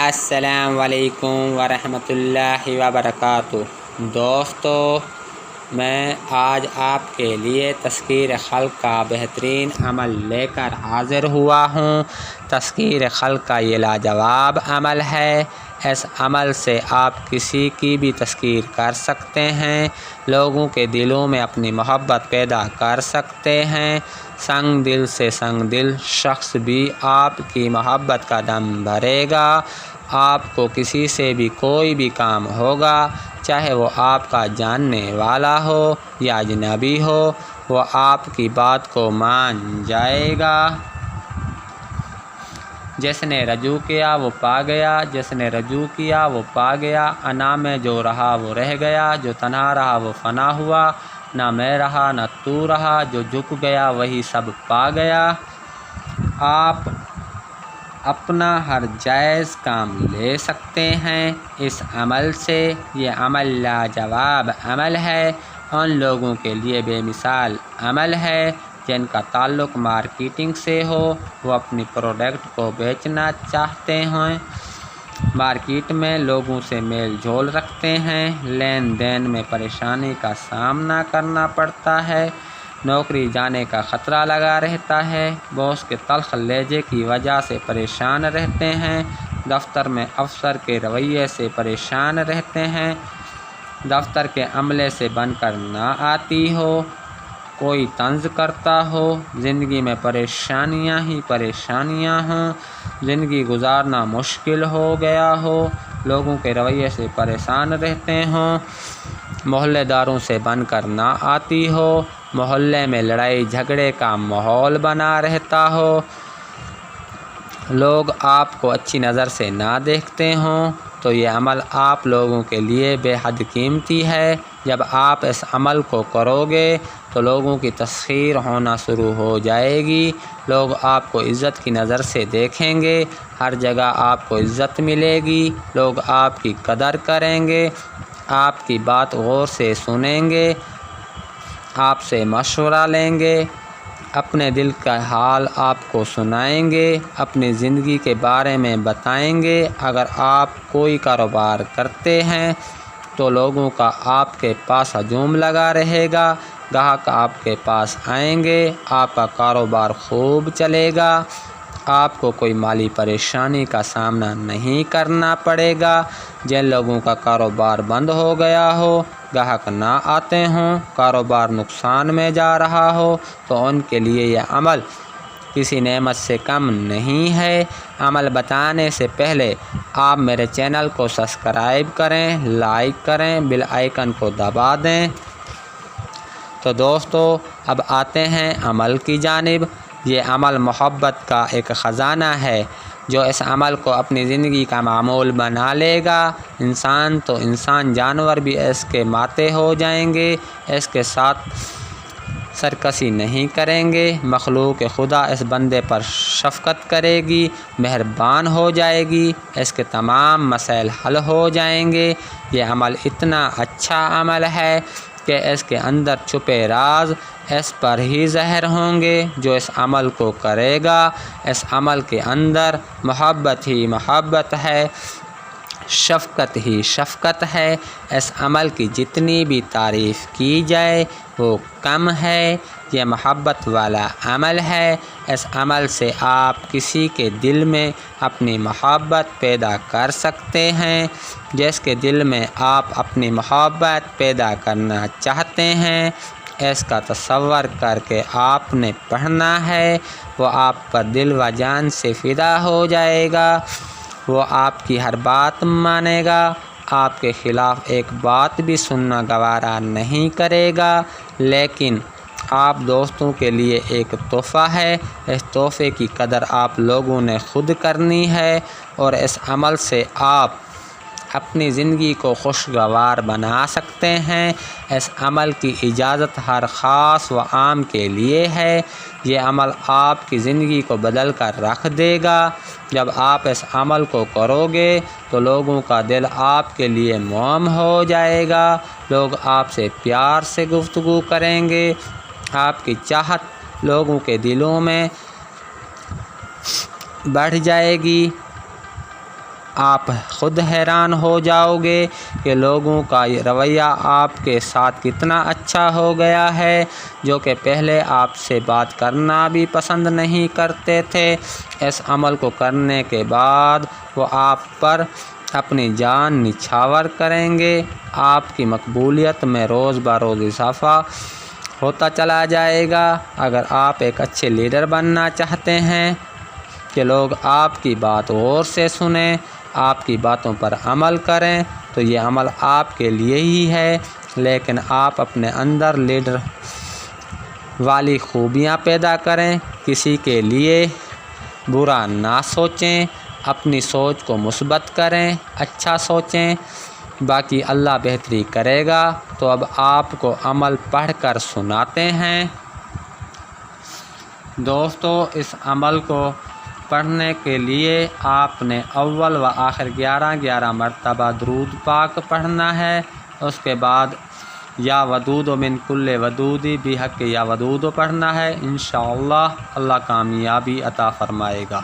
السلام علیکم ورحمۃ اللہ وبرکاتہ۔ دوستو، میں آج آپ کے لیے تذکیر خلق کا بہترین عمل لے کر حاضر ہوا ہوں۔ تذکیر خلق کا یہ لاجواب عمل ہے۔ اس عمل سے آپ کسی کی بھی تذکیر کر سکتے ہیں، لوگوں کے دلوں میں اپنی محبت پیدا کر سکتے ہیں۔ سنگ دل سے سنگ دل شخص بھی آپ کی محبت کا دم بھرے گا۔ آپ کو کسی سے بھی کوئی بھی کام ہوگا، چاہے وہ آپ کا جاننے والا ہو یا اجنبی ہو، وہ آپ کی بات کو مان جائے گا۔ جس نے رجوع کیا وہ پا گیا، جس نے رجوع کیا وہ پا گیا۔ انا میں جو رہا وہ رہ گیا، جو تنہا رہا وہ فنا ہوا۔ نہ میں رہا نہ تو رہا، جو جھک گیا وہی سب پا گیا۔ آپ اپنا ہر جائز کام لے سکتے ہیں اس عمل سے۔ یہ عمل لاجواب عمل ہے، ان لوگوں کے لیے بے مثال عمل ہے جن کا تعلق مارکیٹنگ سے ہو، وہ اپنی پروڈکٹ کو بیچنا چاہتے ہیں، مارکیٹ میں لوگوں سے میل جول رکھتے ہیں، لین دین میں پریشانی کا سامنا کرنا پڑتا ہے، نوکری جانے کا خطرہ لگا رہتا ہے، باس کے تلخ لہجے کی وجہ سے پریشان رہتے ہیں، دفتر میں افسر کے رویے سے پریشان رہتے ہیں، دفتر کے عملے سے بن کر نہ آتی ہو، کوئی طنز کرتا ہو، زندگی میں پریشانیاں ہی پریشانیاں ہوں، زندگی گزارنا مشکل ہو گیا ہو، لوگوں کے رویے سے پریشان رہتے ہوں، محلے داروں سے بن کر نہ آتی ہو، محلے میں لڑائی جھگڑے کا ماحول بنا رہتا ہو، لوگ آپ کو اچھی نظر سے نہ دیکھتے ہوں، تو یہ عمل آپ لوگوں کے لیے بے حد قیمتی ہے۔ جب آپ اس عمل کو کرو گے تو لوگوں کی تسخیر ہونا شروع ہو جائے گی، لوگ آپ کو عزت کی نظر سے دیکھیں گے، ہر جگہ آپ کو عزت ملے گی، لوگ آپ کی قدر کریں گے، آپ کی بات غور سے سنیں گے، آپ سے مشورہ لیں گے، اپنے دل کا حال آپ کو سنائیں گے، اپنی زندگی کے بارے میں بتائیں گے۔ اگر آپ کوئی کاروبار کرتے ہیں تو لوگوں کا آپ کے پاس ہجوم لگا رہے گا، گاہک آپ کے پاس آئیں گے، آپ کا کاروبار خوب چلے گا، آپ کو کوئی مالی پریشانی کا سامنا نہیں کرنا پڑے گا۔ جن لوگوں کا کاروبار بند ہو گیا ہو، گاہک نہ آتے ہوں، کاروبار نقصان میں جا رہا ہو، تو ان کے لیے یہ عمل کسی نعمت سے کم نہیں ہے۔ عمل بتانے سے پہلے آپ میرے چینل کو سبسکرائب کریں، لائک کریں، بیل آئیکن کو دبا دیں۔ تو دوستو، اب آتے ہیں عمل کی جانب۔ یہ عمل محبت کا ایک خزانہ ہے، جو اس عمل کو اپنی زندگی کا معمول بنا لے گا، انسان تو انسان، جانور بھی اس کے ماتے ہو جائیں گے، اس کے ساتھ سرکشی نہیں کریں گے، مخلوق خدا اس بندے پر شفقت کرے گی، مہربان ہو جائے گی، اس کے تمام مسائل حل ہو جائیں گے۔ یہ عمل اتنا اچھا عمل ہے کہ اس کے اندر چھپے راز اس پر ہی ظاہر ہوں گے۔ جو اس عمل کو کرے گا، اس عمل کے اندر محبت ہی محبت ہے، شفقت ہی شفقت ہے۔ اس عمل کی جتنی بھی تعریف کی جائے وہ کم ہے۔ یہ محبت والا عمل ہے۔ اس عمل سے آپ کسی کے دل میں اپنی محبت پیدا کر سکتے ہیں۔ جس کے دل میں آپ اپنی محبت پیدا کرنا چاہتے ہیں، اس کا تصور کر کے آپ نے پڑھنا ہے، وہ آپ پر دل و جان سے فدا ہو جائے گا، وہ آپ کی ہر بات مانے گا، آپ کے خلاف ایک بات بھی سننا گوارا نہیں کرے گا۔ لیکن آپ دوستوں کے لیے ایک تحفہ ہے، اس تحفے کی قدر آپ لوگوں نے خود کرنی ہے، اور اس عمل سے آپ اپنی زندگی کو خوشگوار بنا سکتے ہیں۔ اس عمل کی اجازت ہر خاص و عام کے لیے ہے۔ یہ عمل آپ کی زندگی کو بدل کر رکھ دے گا۔ جب آپ اس عمل کو کرو گے تو لوگوں کا دل آپ کے لیے موم ہو جائے گا، لوگ آپ سے پیار سے گفتگو کریں گے، آپ کی چاہت لوگوں کے دلوں میں بڑھ جائے گی، آپ خود حیران ہو جاؤ گے کہ لوگوں کا یہ رویہ آپ کے ساتھ کتنا اچھا ہو گیا ہے، جو کہ پہلے آپ سے بات کرنا بھی پسند نہیں کرتے تھے۔ اس عمل کو کرنے کے بعد وہ آپ پر اپنی جان نچھاور کریں گے۔ آپ کی مقبولیت میں روز بروز اضافہ ہوتا چلا جائے گا۔ اگر آپ ایک اچھے لیڈر بننا چاہتے ہیں کہ لوگ آپ کی بات غور سے سنیں، آپ کی باتوں پر عمل کریں، تو یہ عمل آپ کے لیے ہی ہے، لیکن آپ اپنے اندر لیڈر والی خوبیاں پیدا کریں۔ کسی کے لیے برا نہ سوچیں، اپنی سوچ کو مثبت کریں، اچھا سوچیں، باقی اللہ بہتری کرے گا۔ تو اب آپ کو عمل پڑھ کر سناتے ہیں۔ دوستو، اس عمل کو پڑھنے کے لیے آپ نے اول و آخر 11 مرتبہ درود پاک پڑھنا ہے۔ اس کے بعد یا ودود من کل ودودی بحق یا ودود پڑھنا ہے۔ انشاءاللہ اللہ کامیابی عطا فرمائے گا۔